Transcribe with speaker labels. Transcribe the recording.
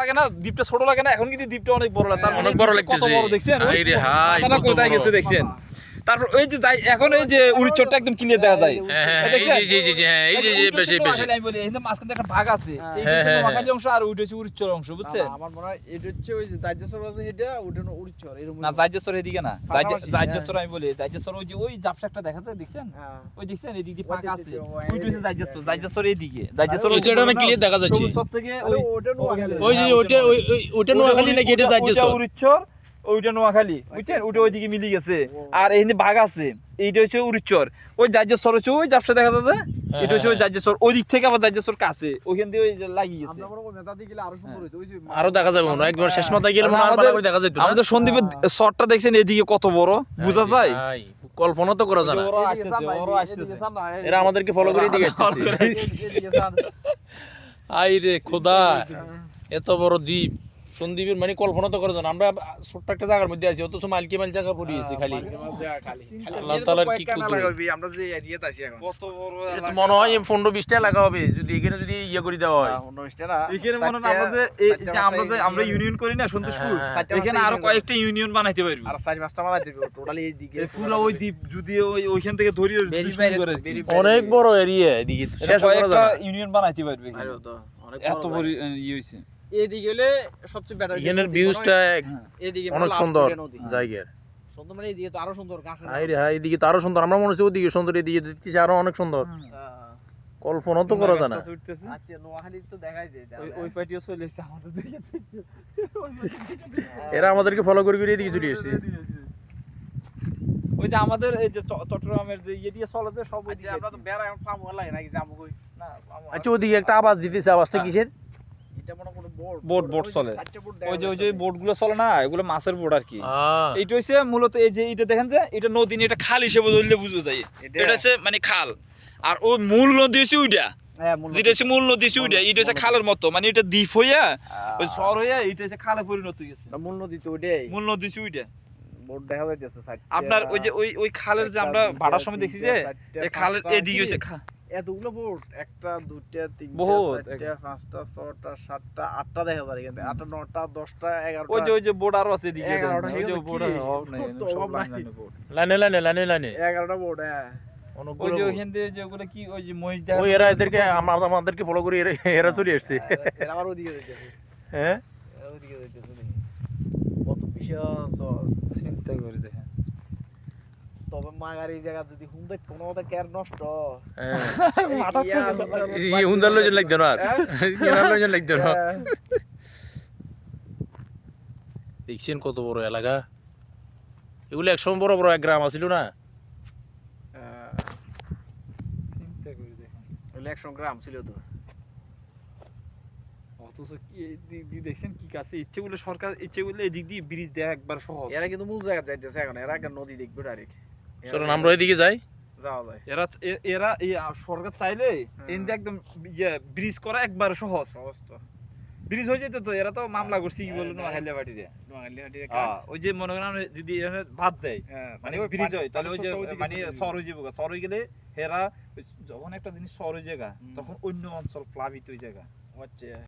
Speaker 1: লাগে না, দ্বীপটা ছোট লাগে না, এখন কিন্তু দ্বীপটা অনেক বড় লাগে,
Speaker 2: অনেক বড় লাগতেছে।
Speaker 1: দেখছেন
Speaker 2: আইরে হাই, কত
Speaker 1: কোথায়
Speaker 2: বড়।
Speaker 1: গেছে দেখছেন। তারপর ওই যে এখন এই যে উড়িচরটা একদম ক্লিয়ার দেখা যায়।
Speaker 2: এই যে বেশি
Speaker 1: আমি বলি এখানে মাঝখানে একটা ভাগ আছে, এই যে
Speaker 2: হ্যাঁ,
Speaker 1: নোয়াখালী অংশ আর ওইটা হচ্ছে উড়িচর অংশ, বুঝছেন?
Speaker 3: আমার মনে হয় এটা হচ্ছে ওই যে জাইজেসর আছে এটা ওটা উড়িচর এরকম
Speaker 1: না জাইজেসর এদিকে না,
Speaker 3: পাশাপাশি,
Speaker 1: জাইজেসর আমি বলি জাইজেসর ওই যে ওই জাপসাকটা দেখা যায় দেখছেন,
Speaker 3: হ্যাঁ
Speaker 1: ওই দেখছেন এদিক দিয়ে ফাঁকা আছে,
Speaker 3: ওই
Speaker 1: ওইটা হচ্ছে জাইজেসর, জাইজেসর এদিকে, জাইজেসর
Speaker 2: এই সাইডে না ক্লিয়ার দেখা যাচ্ছে।
Speaker 1: সব থেকে
Speaker 3: আরে ওটা নোয়াখালী।
Speaker 2: ওই যে ওইটা নোয়াখালী নাকি এটা যাচ্ছে
Speaker 1: উড়িচর, ওইটা নোয়াখালী, বুঝছেন? ওইটা ওইদিকে মিলে গেছে। আর এখানে ভাগ আছে, এইটা হচ্ছে উড়িচর, ওই জাইজেসর হচ্ছে ওই জাপসা দেখা যাচ্ছে, এটা হচ্ছে ওই জাইজেসর, ওই দিক থেকে আবার জাইজেসর কাছে, ওইখান দিয়ে ওই যে লাগিয়ে গেছে।
Speaker 3: আমরা মনে করি নেতা দিয়ে গেলে আরো সুন্দর হইতো ওই যে
Speaker 2: আরো দেখা যাবে মনে হয়, একবার শেষ মাথায় গেলে মনে হয় আরো ভালো করে দেখা যেত না?
Speaker 1: আমাদের সন্দ্বীপের শটটা দেখছেন এদিকে কত বড়, বোঝা যায়?
Speaker 2: ভাই, কল্পনা তো করা যায় না।
Speaker 1: ওরা আসতেছে, ওরা আসতেছে।
Speaker 2: এরা আমাদেরকে ফলো করে দিকে আসতেছে। আইরে খোদা, এত বড় দ্বীপ সন্দ্বীপের মানে কল্পনা তো করা যায় না। আমরা ছোট্ট একটা জায়গার মধ্যে আছি, অথচ মাইল জায়গা পড়িয়েছি খালি। আল্লাহ তাআলার কি কুদরত।
Speaker 3: আমরা যে এরিয়াতে আছি এখন
Speaker 1: কত বড়
Speaker 2: এটা তো মনে হয় 15-20 টা লাগা হবে যদি এখানে যদি ইয়ে করে দেওয়া হয়।
Speaker 1: এখানে মনে হয় আমরা যে এই যে আমরা ইউনিয়ন করি না সন্তোষপুর, এখানে আরো কয়েকটা ইউনিয়ন বানাইতে পারবি।
Speaker 3: আর 4-5টা মারা দিবে টোটালি এই দিকে
Speaker 1: পুরো ওই দ্বীপ যদি ওইখান থেকে ধরি
Speaker 2: অনেক বড় এরিয়া এদিকে, শেষ করা
Speaker 1: কয়েকটা
Speaker 2: যায় না।
Speaker 1: ইউনিয়ন বানাইতে পারবে এখানে।
Speaker 3: অনেক
Speaker 1: এত বড় ইয়ে হইছে।
Speaker 3: এইদিকে হলে সবচেয়ে বেটার
Speaker 2: এখানের ভিউজটা
Speaker 3: এইদিকে
Speaker 2: অনেক সুন্দর জায়গার।
Speaker 3: সুন্দর মানে এইদিকে তো আরো সুন্দর গাছ
Speaker 2: আইরে হাই, এদিকে তো আরো সুন্দর। আমরা মনে হচ্ছে ওদিকে সুন্দর, এদিকে দেখতেছি আরো অনেক সুন্দর। কল্পনা তো করা যায় না।
Speaker 3: আচ্ছা নোয়াখালী তো দেখাই যায়
Speaker 1: ওই পার্টিও চলে এসেছে আমাদের দিকে।
Speaker 2: এরা আমাদেরকে ফলো করে করে এদিকে চলে এসেছে।
Speaker 1: ওই যে আমাদের এই যে চট্টগ্রামের যে ইয়ে দিয়ে চলে যে সব ওই
Speaker 3: আচ্ছা আমরা তো বেড়া এখন ফার্ম হলাই নাকি যাবো কই
Speaker 1: না
Speaker 2: আচ্ছা, ওদিকে একটা আওয়াজ দিতেছে, আওয়াজটা কিসের?
Speaker 3: এটা মনে কোনো বোর্ড
Speaker 1: বোট চলে। ওই যে বোট গুলো চলে না, এগুলো মাছের বোট আর কি।
Speaker 2: আহ,
Speaker 1: এইটা হচ্ছে মূলত এই যে এটা দেখেন যে এটা নদী না, এটা খাল হিসেবে ধরলে বুঝা যায়। এটা হচ্ছে মানে খাল, আর ওই মূল নদী হচ্ছে ওইটা, যেটা হচ্ছে মূল নদী হচ্ছে ওইটা, এটা হচ্ছে খালের মতো, মানে এটা দ্বীপ হইয়া ওই শহর হইয়া এটা হচ্ছে খালে পরিণত হয়ে গেছে।
Speaker 3: মূল নদী তো ওইটাই
Speaker 1: মূল নদী হচ্ছে ওইটা।
Speaker 3: বোর্ড দেখা যাইতেছে
Speaker 1: আপনার ওই যে ওই খালের যে আমরা ভাড়ার সময় দেখছি যে এই খালের এদিকে হচ্ছে
Speaker 3: এতগুলো বোর্ড, একটা দুইটা তিনটা
Speaker 1: বহুত,
Speaker 3: চারটা পাঁচটা ছটা সাতটা আটটা দেখা যায় কিন্তু 8টা 9টা 10টা 11টা
Speaker 1: ওই যে বোর্ড আরো আছে এদিকে,
Speaker 3: 11টা
Speaker 1: ওই যে
Speaker 3: কি?
Speaker 1: বোর্ড অভাব নাই,
Speaker 3: তো
Speaker 1: সব
Speaker 3: অভাব নাই।
Speaker 1: লাইনে বোর্ড।
Speaker 2: লাইনে
Speaker 3: 11টা বোর্ড হ্যাঁ
Speaker 1: ওই
Speaker 2: অনেকগুলো
Speaker 1: যে
Speaker 2: বোট।
Speaker 1: ওইখান দিয়ে যে ওগুলো কি ওই যে মহিষ দেখা
Speaker 2: ওই এরা এদেরকে আমাদেরকে ফলো করে এরা চলে আসছে।
Speaker 3: এরা আবার ওদিকে যাইতেছে
Speaker 2: হ্যাঁ,
Speaker 3: এরা ওদিকে যাইতেছে কত বিশাল চর।
Speaker 1: চিন্তা করে দেখেন।
Speaker 3: তবে মাগার এই জায়গা যদি হুম দেখ কোনো মতে কেয়ার নষ্ট
Speaker 2: এই হুন্দার লজন লাগতো না, আর কেনার লজন লাগতো না। দেখছেন কত বড় এলাকা, এগুলো একসময় বড় বড় এক গ্রাম আছিল না?
Speaker 1: চিন্তা করে দেখেন।
Speaker 3: 100 গ্রাম ছিল তো
Speaker 1: অথচ কি এই দিক দিয়ে দেখছেন কি কাছে, ইচ্ছে করলে সরকার ইচ্ছে করলে এদিক দিয়ে ব্রিজ দেয়া একবার সহজ।
Speaker 3: এরা কিন্তু মূল জায়গা যাইতেছে এখন এরা একটা নদী দেখবে ডাইরেক্ট
Speaker 2: চলুন আমরা ওইদিকে যাই।
Speaker 3: যাওয়া যায়
Speaker 1: এরা এই সরকার চাইলে এদিকে একদম ইয়ে ব্রিজ করা একবার সহজ।
Speaker 3: সহজ তো
Speaker 1: ব্রিজ হয়ে যেত তো, এরা তো মামলা করছে কি বললো না হাইলাবাড়িতে।
Speaker 3: নোয়াখালী হাটির
Speaker 1: ওই যে মনে করেন যদি এখানে বাদ দেয় মানে ব্রিজ হয়, তাহলে ওই যে মানে শহর হয়ে যাবে, শহর হয়ে গেলে এরা যখন একটা জিনিস শহর হয়ে জায়গা তখন অন্য অঞ্চল প্লাবিত হয়ে জায়গা।
Speaker 3: আচ্ছা